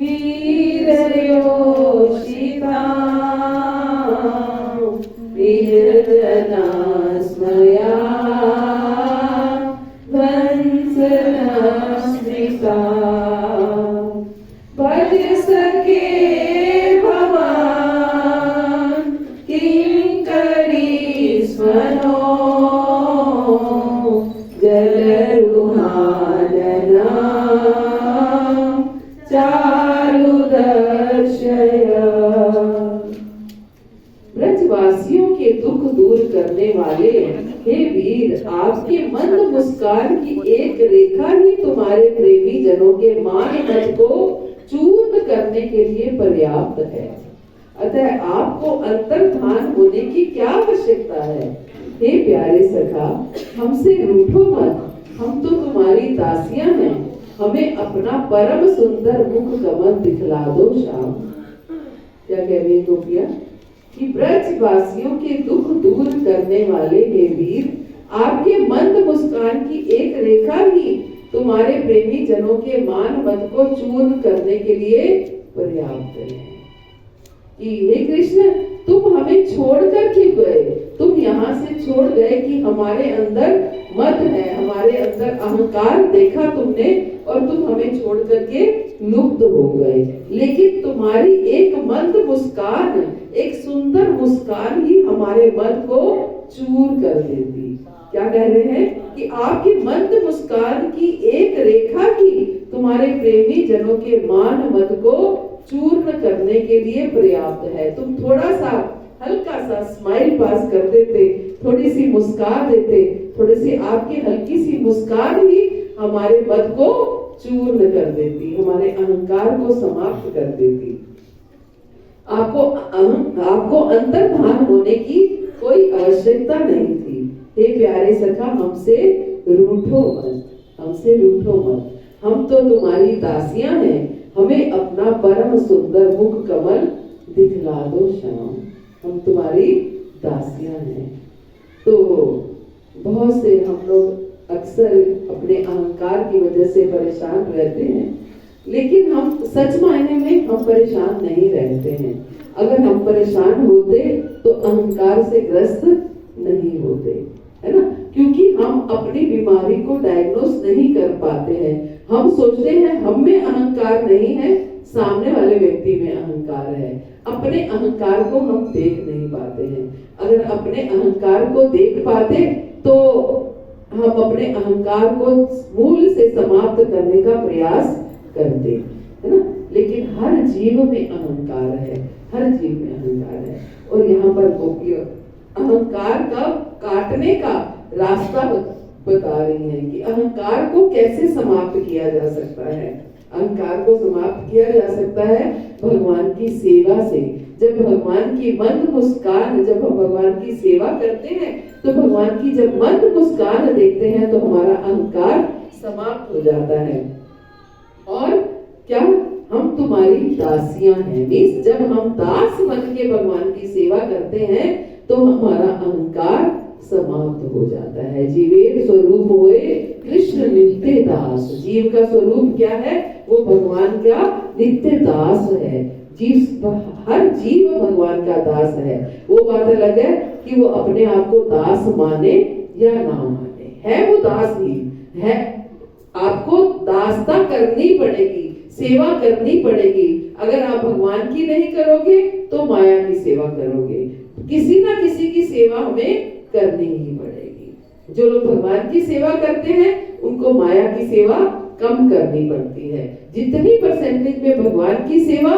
वीरयोषिता वीरजना स्मया वंसनस्मिता भज सके भवान किंकरी स्मरो जलरुहानना चारुदर्शय। ब्रजवासियों के दुख दूर करने वाले हे वीर, आपके मंद मुस्कान की एक रेखा ही तुम्हारे प्रेमी जनों के मान मत को चूर्ण करने के लिए पर्याप्त है। अतः आपको अंतर्धान होने की क्या आवश्यकता है? हे प्यारे सखा, हमसे रूठो मत, हम तो तुम्हारी दासियां हैं। हमें अपना परम सुंदर मुख कमल दिखला दो श्याम। क्या कह रही गोपिया कि ब्रजवासियों के दुख दूर करने वाले हे वीर, आपके मंद मुस्कान की एक रेखा ही तुम्हारे प्रेमी जनों के मान मत को चूर्ण करने के लिए पर्याप्त है। कि हे कृष्ण, तुम हमें छोड़कर क्यों गए? तुम यहाँ से छोड़ गए कि हमारे अंदर मद है, हमारे अंदर अहंकार देखा तुमने और तुम हमें छोड़ करके लुप्त हो गए। लेकिन तुम्हारी एक मंद मुस्कान, एक सुंदर मुस्कान ही हमारे मन को चूर कर देती। क्या कह रहे हैं कि आपकी मंद मुस्कान की एक रेखा ही तुम्हारे प्रेमी जनों के मान मद को चूर्ण करने के लिए पर्याप्त है। तुम थोड़ा सा हल्का सा स्माइल पास कर देते, थोड़ी सी मुस्कान देते, थोड़ी सी आपकी हल्की सी मुस्कान ही हमारे मद को चूर्ण कर देती, हमारे अहंकार को समाप्त कर देती। आपको अंतर्धान होने की कोई आवश्यकता नहीं थी। हे प्यारे सखा, हमसे रूठो मत, हमसे रूठो मत। हम तो तुम्हारी दासियां हैं, हमें अपना परम सुंदर मुख कमल दिखला दो श्याम। हम तुम्हारी दासियां हैं। तो बहुत से हम लोग अक्सर अपने अहंकार की वजह से परेशान रहते हैं, लेकिन हम सच मायने में हम परेशान नहीं रहते हैं। अगर हम परेशान होते तो अहंकार से ग्रस्त नहीं होते, है ना? क्योंकि हम अपनी बीमारी को डायग्नोस नहीं कर पाते हैं। हम सोचते हैं हम में अहंकार नहीं है, सामने वाले व्यक्ति में अहंकार है। अपने अहंकार को हम देख नहीं पाते हैं। अगर अपने अहंकार को देख पाते तो हम अपने अहंकार को मूल से समाप्त करने का प्रयास करते, है ना? लेकिन हर जीव में अहंकार है, हर जीव में अहंकार है। और यहाँ पर गोपियां अहंकार का काटने का रास्ता बता रही हैं कि अहंकार को कैसे समाप्त किया जा सकता है। अहंकार को समाप्त किया जा सकता है भगवान की सेवा से। जब भगवान की मंद मुस्कान, जब हम भगवान की सेवा करते हैं तो भगवान की जब मंद मुस्कान देखते हैं तो हमारा अहंकार समाप्त हो जाता है। और क्या हम तुम्हारी दासियां हैं, मीन्स जब हम दास बन के भगवान की सेवा करते हैं तो हमारा अहंकार समाप्त हो जाता है। जीवेर स्वरूप होए कृष्ण नित्य दास। जीव का स्वरूप क्या है? वो भगवान का नित्य दास है। जीव, हर जीव भगवान का दास है। वो बात अलग है कि वो अपने आप को दास माने या ना माने, है वो दास ही है। आपको दासता करनी पड़ेगी, सेवा करनी पड़ेगी। अगर आप भगवान की नहीं करोगे तो माया की सेवा करोगे। किसी ना किसी की सेवा हमें करनी ही पड़ेगी। जो लोग भगवान की सेवा करते हैं उनको माया की सेवा कम करनी पड़ती है। जितनी परसेंटेज में भगवान की सेवा,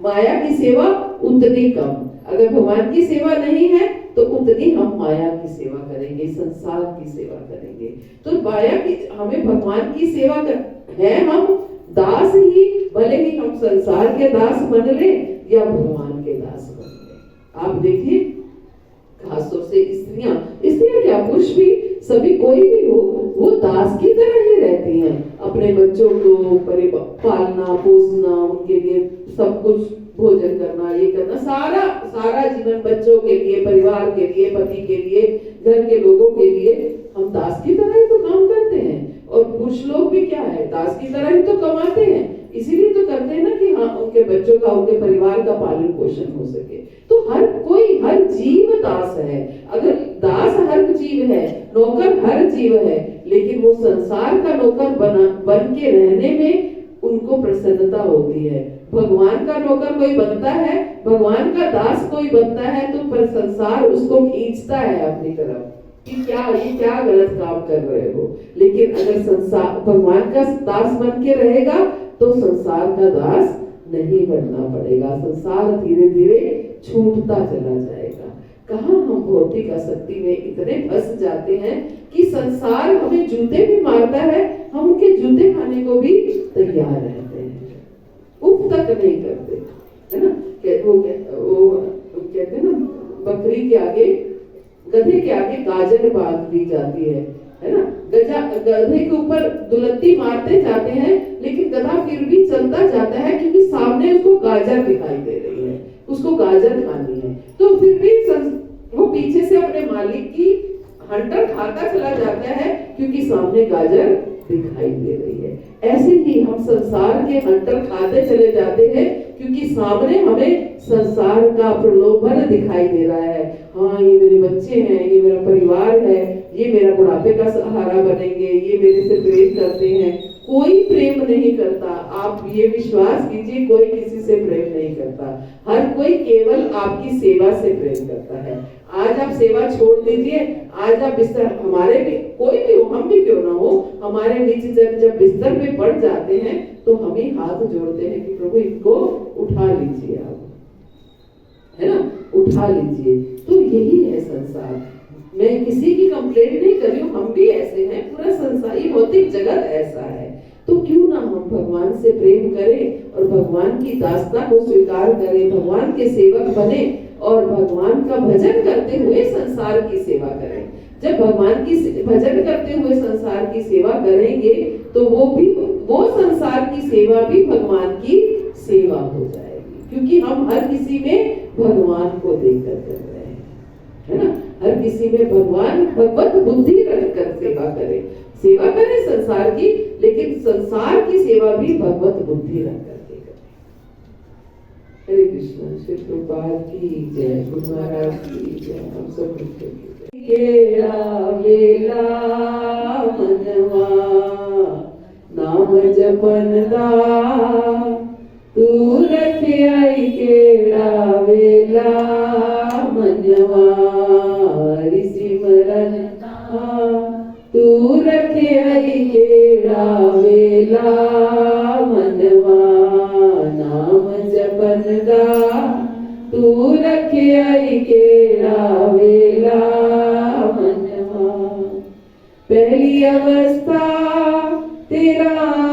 माया की सेवा उतनी कम। अगर भगवान की सेवा नहीं है तो उतनी हम माया की सेवा करेंगे, संसार की सेवा करेंगे। तो माया की, हमें भगवान की सेवा कर है, हम दास ही, भले ही हम संसार के दास बन ले या भगवान के दास बन ले। आप देखिए, खासतौर से स्त्रियां क्या, पुरुष भी, सभी कोई भी हो, वो दास की तरह ही रहती हैं। अपने बच्चों को पालना पोसना, उनके लिए सब कुछ भोजन करना, ये करना, सारा जीवन बच्चों के लिए, परिवार के लिए, पति के लिए, घर के लोगों के लिए हम दास की तरह ही तो काम करते हैं। और पुरुष लोग भी क्या है, दास की तरह ही तो कमाते हैं, इसीलिए तो उनके बच्चों का, उनके परिवार का पालन पोषण हो सके। तो हर कोई, हर जीव दास है। अगर दास हर जीव है, नौकर हर जीव है, लेकिन वो संसार का नौकर बन के रहने में उनको प्रसन्नता होती है। भगवान का नौकर कोई बनता है, भगवान का दास कोई बनता है, तो पर संसार उसको खींचता है अपनी तरफ कि ये क्या गलत काम कर रहे हो। लेकिन अगर संसार भगवान का दास बन के रहेगा तो संसार का दास नहीं बनना पड़ेगा। संसार धीरे धीरे छूटता चला जाएगा। कहाँ हम भौतिक आसक्ति में इतने फंस जाते हैं कि संसार हमें जूते भी मारता है, हम उनके जूते खाने को भी तैयार रहते हैं, उफ तक नहीं करते, है ना। वो कहते हैं ना, बकरी के आगे, गधे के आगे गाजर बांध दी जाती है ना। गधे के ऊपर दुलत्ती मारते जाते हैं, लेकिन गधा फिर भी चलता जाता है क्योंकि सामने उसको गाजर दिखाई दे रही है, उसको गाजर खानी है। तो फिर भी वो पीछे से अपने मालिक की हंटर खाता चला जाता है क्योंकि सामने गाजर दिखाई दे रही है। ऐसे ही हम संसार के हंटर खाते चले जाते हैं क्योंकि सामने हमें संसार का प्रलोभन दिखाई दे रहा है। हाँ, ये मेरे बच्चे हैं, ये मेरा परिवार है, ये मेरा बुढ़ापे का सहारा बनेंगे, ये मेरे से प्रेम करते हैं। कोई प्रेम नहीं करता, आप ये विश्वास कीजिए, कोई किसी से प्रेम नहीं करता। हर कोई केवल आपकी सेवा से प्रेम करता है। आज आप सेवा छोड़ दीजिए, आज आप बिस्तर, हमारे भी कोई भी हो, हम भी क्यों ना हो, हमारे निज जन जब बिस्तर पे पड़ जाते हैं तो हम ही हाथ जोड़ते हैं कि प्रभु इनको उठा लीजिए, आप, है ना, उठा लीजिए। तो यही है संसार। मैं किसी की कंप्लेंट नहीं कर रही हूँ, हम भी ऐसे हैं, पूरा संसार, ये भौतिक जगत ऐसा है। तो क्यों ना हम भगवान से प्रेम करें और भगवान की दासता को स्वीकार करें, भगवान के सेवक बने और भगवान का भजन करते हुए संसार की सेवा करें। जब भगवान की भजन करते हुए संसार की सेवा करेंगे तो वो संसार की सेवा भी भगवान की सेवा हो जाएगी, क्योंकि हम हर किसी में भगवान को देखकर कर रहे हैं, है ना। हर किसी में भगवत बुद्धि रखकर सेवा करें संसार की, लेकिन संसार की सेवा भी भगवत बुद्धि रख करके करें। हरे कृष्ण। श्री प्रभुपाद की जय, गुरु महाराज की जय, हम सब की जय। केड़ा वेला मनवा नाम जपन दा, तू रखे आई केड़ा वेला मनवा, हरि सिमरन तू रखे आई केड़ा वेला मनवा, नाम जपन दा तू रखे आई केड़ा वेला मनवा। पहली अवस्था तेरा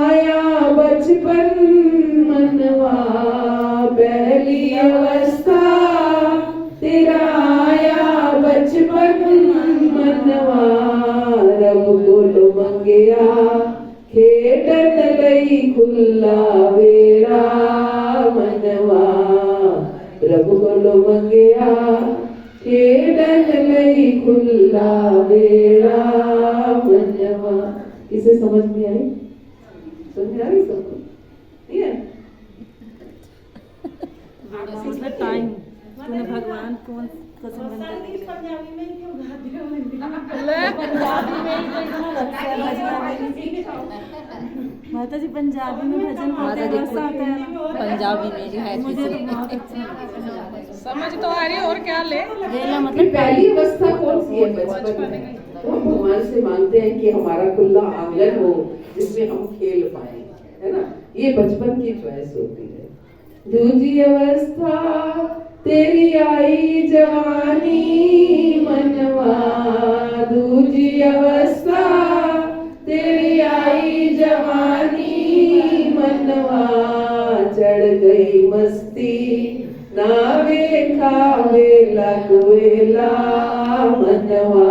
आया बचपन मनवा, पहली अवस्था तेरा आया बचपन मनवा, रब कोलो मंगया खेडन लई खुला वेड़ा मनवा, रब कोलो मंगया खेडन लई खुला वेड़ा मनवा। इसे समझ में आई? समझ में आ रही? समझ नहीं है? इसमें टाइम तूने भगवान कौन का संबंध पंजाबी में क्यों गाती हो? पंजाबी में ही तो इतना लगता है। माता जी पंजाबी में भजन गाते हैं, वैसा आता है पंजाबी में जो है, मुझे तो बहुत अच्छा समझ तो आ रही है। और क्या ले लेला, मतलब पहली अवस्था कौन सी है? बचपन में। तो हम भगवान से मांगते हैं कि हमारा खुला आंगन हो जिसमें हम खेल पाए, है ना। ये बचपन की चॉइस होती है। दूजी अवस्था तेरी आई जवानी मनवा, दूजी अवस्था तेरी आई जवानी मनवा, चढ़ गई मस्ती ना वेखा वेला वेला मनवा,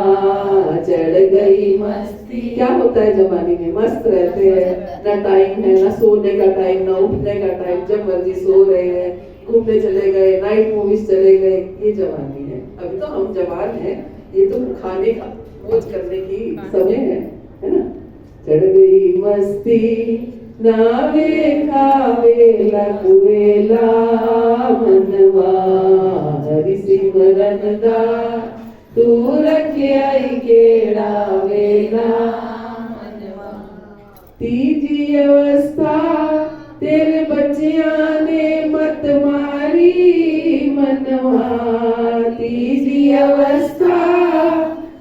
चढ़ गई मस्ती। क्या होता है जवानी में? मस्त रहते हैं, ना टाइम है, ना सोने का टाइम, ना उठने का टाइम, जब मर्जी सो रहे हैं, घूमने चले गए, नाइट मूवीज चले गए, ये जवानी है। अभी तो हम जवान हैं, ये तो खाने का मौज करने की समय है ना। चढ़ गई मस्ती ना वेखा वेला वेला सिमरन दा तू रखिया केड़ा वेला तीजी अवस्था तेरे बच्चियां ने मत मारी मनवा तीजी अवस्था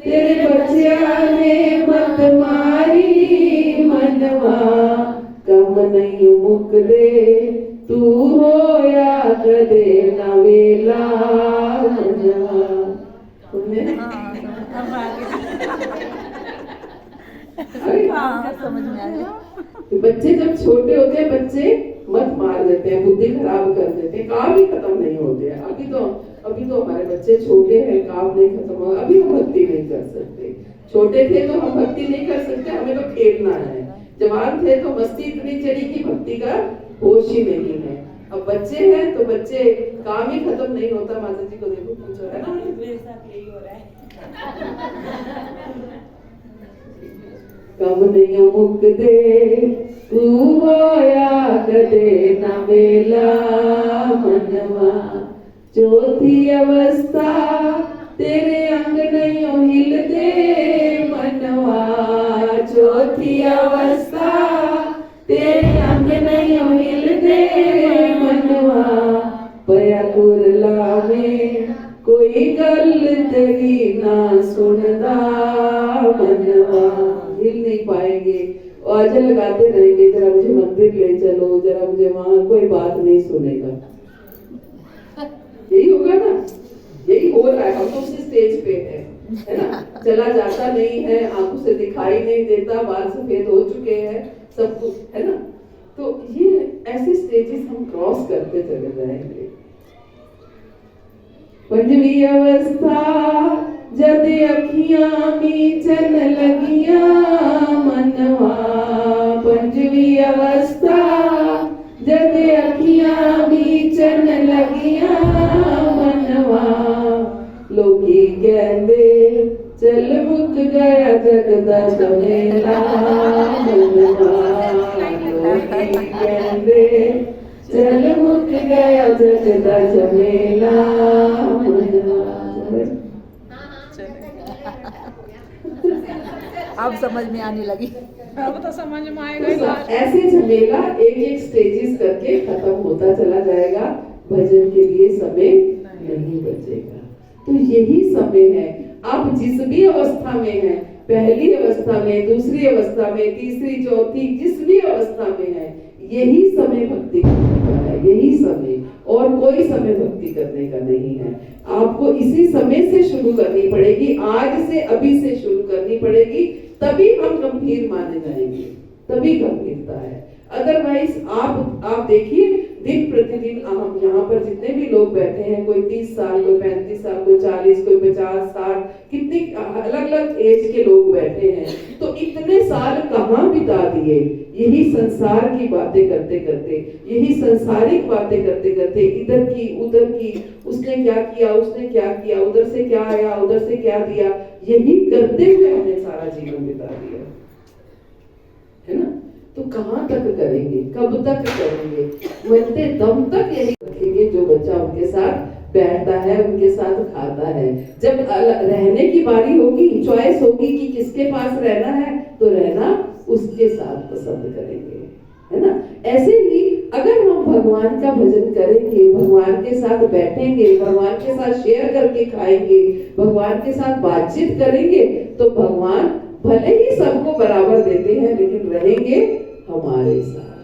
तेरे बच्चियां ने मत मारी मनवा कम नहीं मुकदे तू होया कदे ना वेला मनवा तुमने समझ में आ गया। तो बच्चे जब छोटे होते हैं बच्चे मत मार देते हैं, बुद्धि खराब कर देते हैं, काम ही खत्म नहीं होते हैं। अभी तो हमारे बच्चे छोटे हैं, काम नहीं खत्म हो, अभी हम भक्ति नहीं कर सकते। छोटे थे तो हम भक्ति नहीं कर सकते, हमें तो खेलना है। जवान थे तो मस्ती इतनी चढ़ी कि भक्ति का होश ही नहीं है। अब बच्चे हैं तो बच्चे काम ही खत्म नहीं होता। माता जी को देखो, पूछो, है ना, मेरे साथ यही हो रहा है। कम नहीं मुकदे तू होया कदे ना वेला मनवा चौथी अवस्था तेरे अंग नहीं हिलदे मनवा चौथी अवस्था तेरे अंग नहीं हिलदे मनवा पया कुरला में कोई गल तेरी ना सुनदा मनवा हिल नहीं पाएंगे, आजल लगाते रहेंगे, जरा मुझे मंदिर ले चलो, जरा मुझे वहां, कोई बात नहीं सुनेगा। यही होगा ना, यही हो रहा है। हम तो उसी स्टेज पे है ना। चला जाता नहीं है, आंखों से दिखाई नहीं देता, बाल सफेद हो चुके हैं, सब कुछ है ना। तो ये ऐसे स्टेजेस हम क्रॉस करते चले जाएंगे। पंजवी अवस्था जद अखियां मीचन लगिया मनवा पंजवी अवस्था जद अखियां मीचन लगिया मनवा लोकी कहंदे चल मुक गया जगदा झमेला मनवा लोकी कहंदे चल मुक गया जगदा झमेला मनवा। अब समझ में आने लगी। अब तो समझ में आएगा ही। ऐसे झमेला एक एक स्टेजेस करके खत्म होता चला जाएगा। भजन के लिए समय नहीं बचेगा। तो यही समय है, आप जिस भी अवस्था में हैं, पहली अवस्था में, दूसरी अवस्था में, तीसरी, चौथी, जिस भी अवस्था में है, यही समय भक्ति करने का है, यही समय, और कोई समय भक्ति करने का नहीं है। आपको इसी समय से शुरू करनी पड़ेगी, आज से, अभी से शुरू करनी पड़ेगी, तभी हम गंभीर माने जाएंगे, तभी गंभीरता है। अदरवाइज आप देखिए, दिन प्रतिदिन हम यहाँ पर जितने भी लोग बैठे हैं, कोई 30 साल, कोई 35 साल, कोई 40, कोई 50, 60, कितनी अलग अलग एज के लोग बैठे हैं। तो इतने साल कहाँ बिता दिए यही संसार की बातें करते करते, यही संसारिक बातें करते करते, इधर की उधर की, उसने क्या किया, उसने क्या किया, उधर से क्या आया, उधर से क्या दिया, यही करते हुए हमने सारा जीवन बिता दिया, है ना। तो कहाँ तक करेंगे, कब तक करेंगे, मरते दम तक यही रखेंगे। जो बच्चा उनके साथ बैठता है, उनके साथ खाता है, जब रहने की बारी होगी, चॉइस होगी कि किसके पास रहना है, तो रहना उसके साथ पसंद करेंगे, है ना। ऐसे ही अगर हम भगवान का भजन करेंगे, भगवान के साथ बैठेंगे, भगवान के साथ शेयर करके खाएंगे, भगवान के साथ बातचीत करेंगे, तो भगवान भले ही सबको बराबर देते हैं, लेकिन रहेंगे हमारे साथ,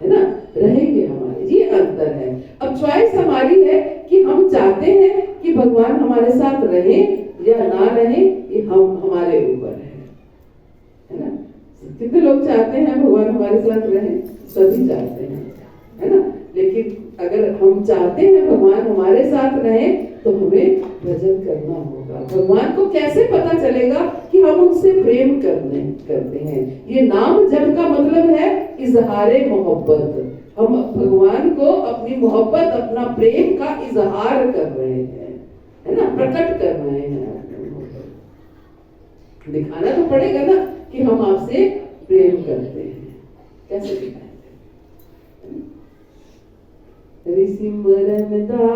है ना, रहेंगे हमारे। ये अंतर है। अब चॉइस हमारी है कि हम चाहते हैं कि भगवान हमारे साथ रहे या ना रहे, ये हमारे ऊपर है ना। कितने लोग चाहते हैं भगवान हमारे साथ रहे? सभी चाहते हैं, है ना। लेकिन अगर हम चाहते हैं भगवान हमारे साथ रहे, तो हमें भजन करना होगा। भगवान को कैसे पता चलेगा कि हम उनसे प्रेम करते हैं? ये नाम जप का मतलब है इजहारे मोहब्बत। हम भगवान को अपनी मोहब्बत, अपना प्रेम का इजहार कर रहे हैं, है ना, प्रकट कर रहे हैं। दिखाना तो पड़ेगा ना कि हम आपसे प्रेम करते हैं। कैसे दिखाएंगे? सिमरन दा